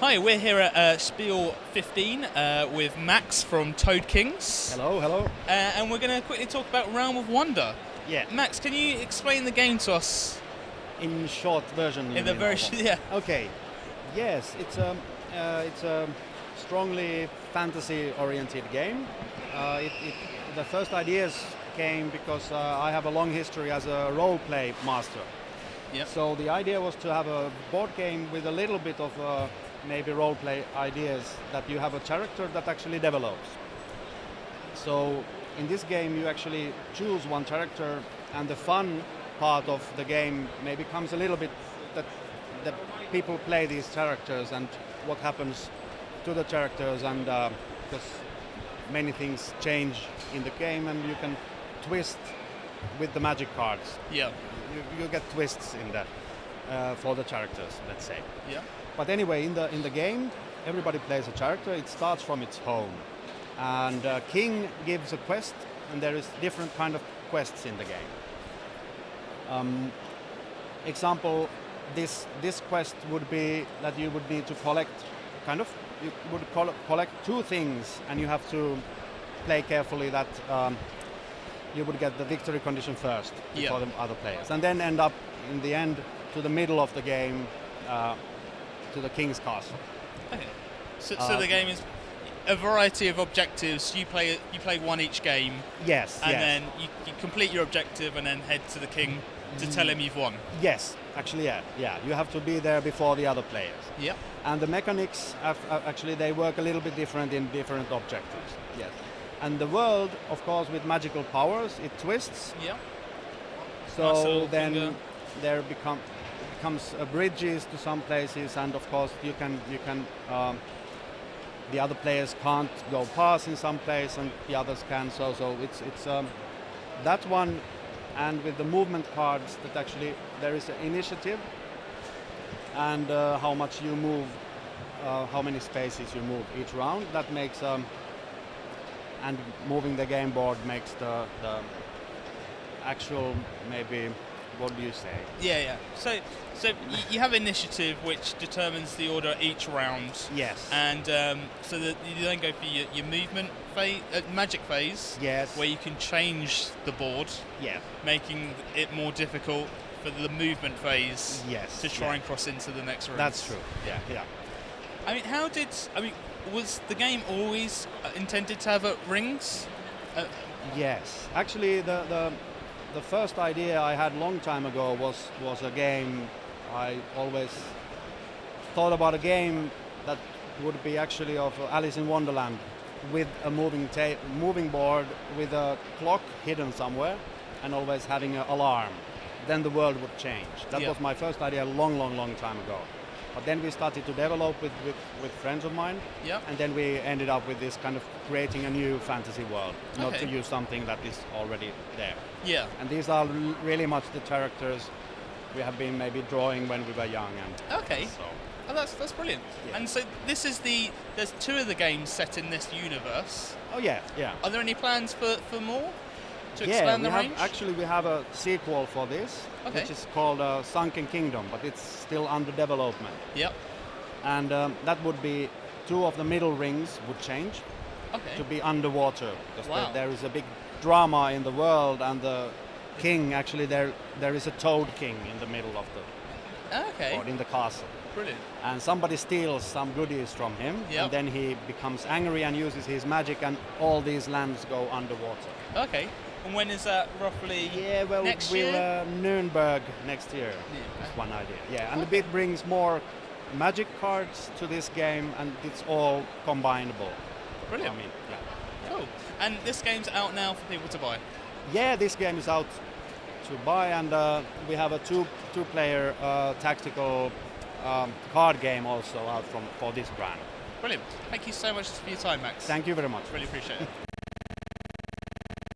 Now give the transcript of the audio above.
Hi, we're here at Spiel 15 with Max from Toad Kings. Hello, hello. And we're going to quickly talk about Realm of Wonder. Yeah. Max, can you explain the game to us? In short version. In the very yeah. Okay. Yes, it's a strongly fantasy-oriented game. The first ideas came because I have a long history as a role-play master. Yep. So the idea was to have a board game with a little bit of maybe role-play ideas, that you have a character that actually develops. So in this game you actually choose one character, and the fun part of the game maybe comes a little bit that people play these characters and what happens to the characters, and because many things change in the game and you can twist with the magic cards. Yeah. You get twists in that for the characters, let's say. Yeah. But anyway, in the game, everybody plays a character. It starts from its home, and King gives a quest, and there is different kind of quests in the game. Example, this quest would be that you would need to collect you would collect two things, and you have to play carefully that you would get the victory condition first before the other players, and then end up in the end to the middle of the game to the King's Castle. Okay. So the game is a variety of objectives. You play one each game. Yes. And then you complete your objective and then head to the King to tell him you've won. Yes, actually, yeah. You have to be there before the other players. Yeah. And the mechanics actually they work a little bit different in different objectives. Yes. And the world, of course, with magical powers, it twists. Yeah. So then there becomes bridges to some places, and of course you can the other players can't go past in some place, and the others can. So it's that one, and with the movement cards, that actually there is an initiative, and how much you move, how many spaces you move each round. That makes and moving the game board makes the actual, maybe, what do you say? Yeah. So you have initiative, which determines the order each round. Yes. And so that you then go for your movement phase, magic phase. Yes. Where you can change the board. Yeah. Making it more difficult for the movement phase. Yes. To try and cross into the next room. That's true. Yeah. Was the game always intended to have rings? Yes. Actually, the first idea I had long time ago was a game. I always thought about a game that would be actually of Alice in Wonderland, with a moving board with a clock hidden somewhere, and always having an alarm. Then the world would change. That was my first idea a long time ago. But then we started to develop with friends of mine, and then we ended up with this kind of creating a new fantasy world, not to use something that is already there. Yeah. And these are really much the characters we have been maybe drawing when we were young. And Oh, that's brilliant. Yeah. And so there's two of the games set in this universe. Oh yeah. Are there any plans for more? To expand the range? Actually, we have a sequel for this, which is called Sunken Kingdom, but it's still under development. Yep. And that would be two of the middle rings would change to be underwater, because there is a big drama in the world, and the king, actually there is a toad king in the middle of or in the castle. Brilliant. And somebody steals some goodies from him, and then he becomes angry and uses his magic, and all these lands go underwater. Okay. And when is that roughly? Yeah, well, next year? Nuremberg next year. That's one idea. Yeah, and it brings more magic cards to this game, and it's all combinable. Brilliant. Cool. And this game's out now for people to buy? Yeah, this game is out to buy, and we have a two-player tactical card game also out for this brand. Brilliant. Thank you so much for your time, Max. Thank you very much. Really appreciate it.